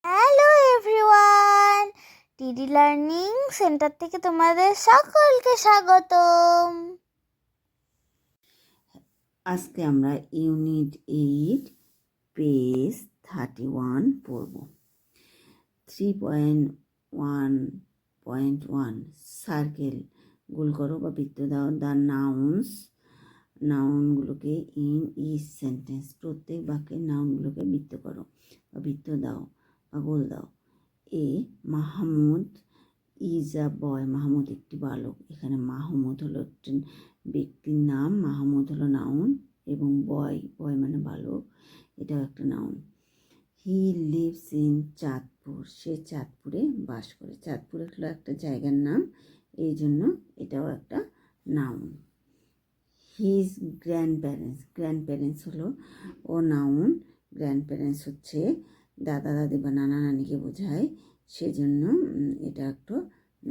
Hello everyone, টিডি learning centre থেকে তোমাদের সকলকে স্বাগতম। আজকে আমরা ইউনিট 8 পেজ 31 পড়ব। 3.1.1 সার্কেল, গোল করো বা বৃত্ত দাও দ্য নাউনগুলোকে ইন ইচ সেন্টেন্স, প্রত্যেক বাক্যের নাউনগুলোকে বৃত্ত করো বা বৃত্ত দাও বা গোল দাও। এ মাহমুদ ইজ আ বয়, মাহমুদ একটি বালক। এখানে মাহমুদ হলো একটি ব্যক্তির নাম, মাহমুদ হলো নাউন, এবং বয় মানে বালক, এটাও একটা noun. He lives in Chandpur, সে চাঁদপুরে বাস করে। চাঁদপুর হলো একটা জায়গার নাম, এই জন্য এটাও একটা নাউন। হিজ গ্র্যান্ডপ্যারেন্টস হলো ও নাউন। গ্র্যান্ডপ্যারেন্টস হচ্ছে দাদা দাদি বা নানা নানিকে বোঝায়, সেজন্য এটা একটা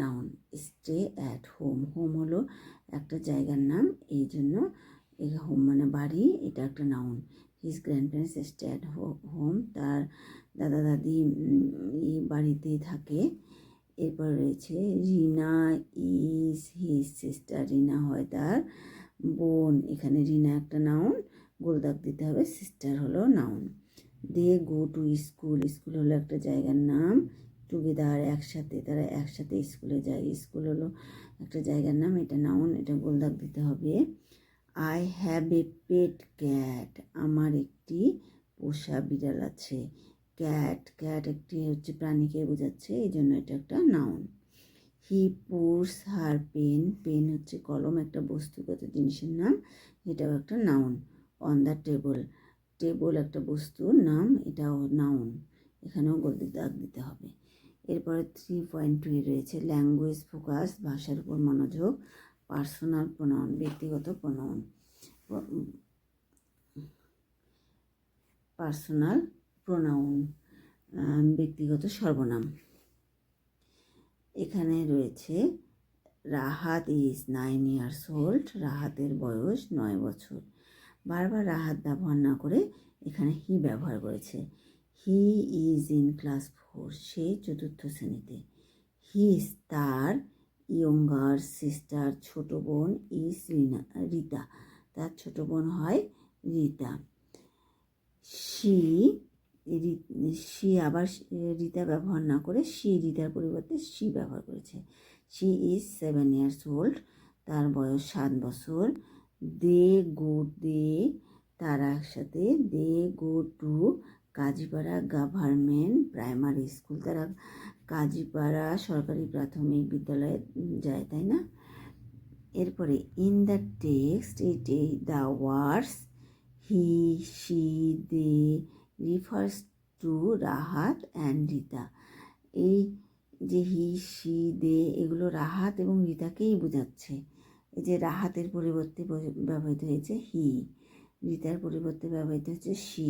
noun. Stay at home, home হলো একটা জায়গার নাম, এই জন্য হোম মানে বাড়ি, এটা একটা noun. His grandparents stay at home, তার দাদা দাদি বাড়িতেই থাকে। এরপর রয়েছে রিনা ইজ হিজ সিস্টার, রিনা হয় তার বোন। এখানে রিনা একটা নাউন, গোল দাগ দিতে হবে, সিস্টার হলো noun. They go to school, school হলো একটা জায়গার নাম। টুগেদার একসাথে, তারা একসাথে স্কুলে যায়, স্কুল হলো একটা জায়গার নাম, এটা নাউন, এটা গোল দাগ দিতে হবে। I have a pet cat, আমার একটি পোষা বিড়াল আছে। ক্যাট একটি হচ্ছে প্রাণীকে বোঝাচ্ছে, এই জন্য এটা একটা noun. He puts her pen হচ্ছে কলম, একটা বস্তুগত জিনিসের নাম, এটাও একটা নাউন। অন দ্য টেবল একটা বস্তুর নাম, এটাও নাউন, এখানেও গোল দাগ দিতে হবে। এরপরে 3.2 রয়েছে ল্যাঙ্গুয়েজ ফোকাস, ভাষার উপর মনোযোগ। পার্সোনাল প্রোনাউন, ব্যক্তিগত প্রোনাউন। পার্সোনাল প্রোনাউন ব্যক্তিগত সর্বনাম। এখানে রয়েছে রাহাত ইজ 9 years old, রাহাতের বয়স 9 বছর। বারবার রাহাত ব্যবহার না করে এখানে হি ব্যবহার করেছে। He is in class 4, say 4th শ্রেণীতে। হিজ তার ইয়ঙ্গার সিস্টার ছোট বোন ইজ রিতা, তার ছোট বোন হয় রিতা। সি আবার রিতা ব্যবহার না করে রিতার পরিবর্তে সি ব্যবহার করেছে। সি ইজ 7 years old, তার বয়স 7 বছর। তারা একসাথে go to Kazipara government primary school, তারা কাজীপাড়া সরকারি প্রাথমিক বিদ্যালয়ে যায়, তাই না? এরপরে in the text the words he she they refers to Rahat and Rita, এই যে হি শি দে এগুলো রাহাত এবং রিতাকেই বোঝাচ্ছে। এই যে রাহাতের পরিবর্তে ব্যবহৃত হয়েছে হি, রিতার পরিবর্তে ব্যবহৃত হচ্ছে শি,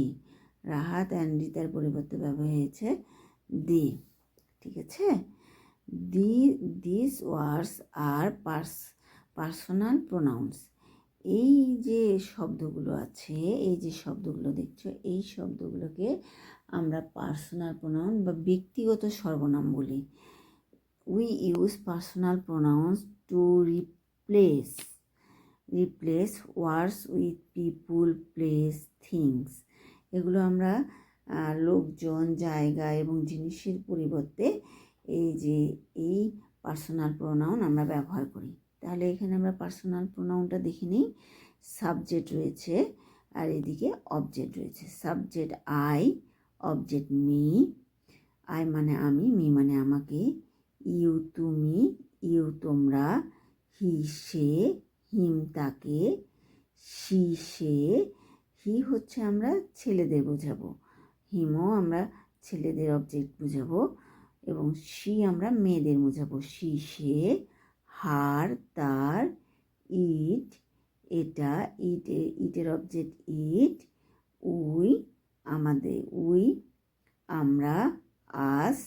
রাহাত অ্যান্ড রিতার পরিবর্তে ব্যবহৃত হয়েছে দে, ঠিক আছে? This words are personal pronouns, এই যে শব্দগুলো আছে, এই যে শব্দগুলো দেখছো, এই শব্দগুলোকে আমরা পার্সোনাল প্রোনাউন বা ব্যক্তিগত সর্বনাম বলি। We use personal pronouns to replace words with people, place, things, এগুলো আমরা লোকজন, জায়গা এবং জিনিসের পরিবর্তে এই পার্সোনাল প্রোনাউন আমরা ব্যবহার করি। তাহলে এখানে আমরা পার্সোনাল প্রোনাউনটা দেখে নিই। সাবজেক্ট রয়েছে আর এদিকে অবজেক্ট রয়েছে। Subject I, object me. I মানে আমি, মি মানে আমাকে। ইউ তুমি, ইউ তোমরা। হি সে, হিম তাকে। সি সে, হি হচ্ছে আমরা ছেলেদের বোঝাবো, হিমও আমরা ছেলেদের অবজেক্ট বোঝাবো, এবং সি আমরা মেয়েদের বোঝাবো। সি সে, হার তার, ইট এটা, ইটের অবজেক্ট ইট। উই আমাদের, উই আমরা, আস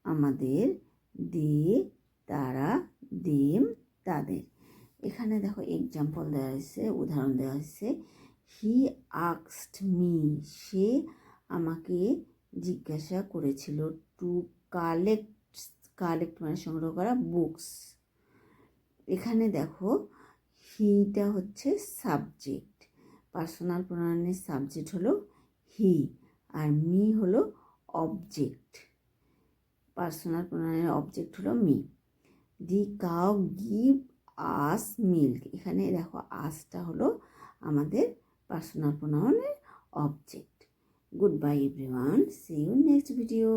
আমাদের, দে তারা, দেম তাদের। এখানে দেখো এক্সাম্পল দেওয়া হয়েছে, উদাহরণ দেওয়া হয়েছে। হি আস্কড মি, সে আমাকে জিজ্ঞাসা করেছিল টু কালেক্ট, কালেক্ট মানে সংগ্রহ করা, বুকস। এখানে দেখো হিটা হচ্ছে সাবজেক্ট, পার্সোনাল প্রোনাউনের সাবজেক্ট হলো হি, আর মি হলো অবজেক্ট, পার্সোনাল প্রোনাউনের অবজেক্ট হলো me. The cow give us milk, এখানে দেখো আসটা হলো আমাদের পার্সোনাল প্রোনাউনের object. Good bye everyone, see you next video.